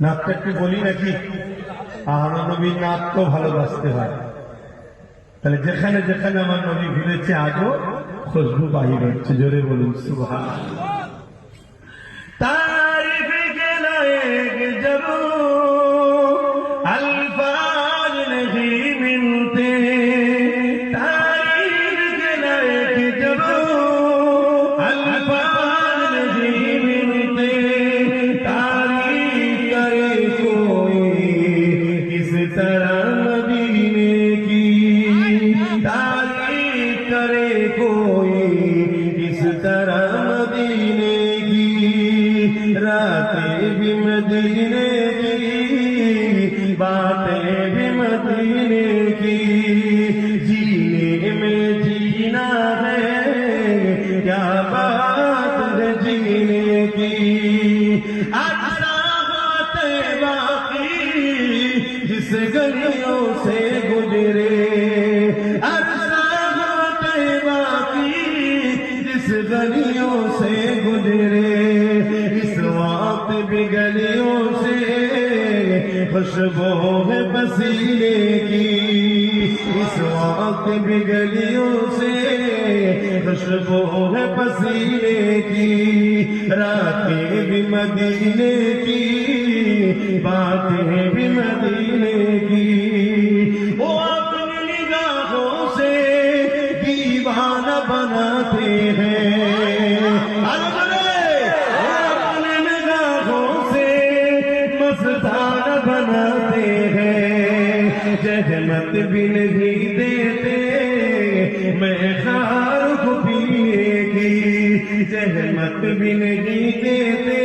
নাচটা একটু বলি নাকি? আমার নবীর নাচ তো ভালোবাসতে হয়। তাহলে যেখানে যেখানে আমার নবী ঘুরেছে আজও খুশবু বাহির হচ্ছে। জোরে বলুন সুবহানাল্লাহ। तारीफ के लायक जरूर अल्फाज नहीं मिलते, तारीफ के लायक जरूर अल्फाज नहीं मिलते, तारीफ करे कोई किस तरह मदीने की, तारीफ करे कोई किस तरह मदीने की, रातें भी मदीने की, बातें भी मदीने की, जीने में जीना है क्या बात है जीने की, अच्छा बात बाकी जिस गलियों से गुजरे, अच्छा बात बाकी जिस गलियों से गुजरे, भी गलियों से खुशबू है पसीने की, इस वक्त भी गलियों से खुशबू है पसीने की, रातें भी मदीने की, बातें भी मदीने की, वो अपनी निगाहों से दीवाना बनाते हैं, बनाते हैं, जहमत भी नहीं देते मैं खार को पीने की, जहमत भी नहीं देते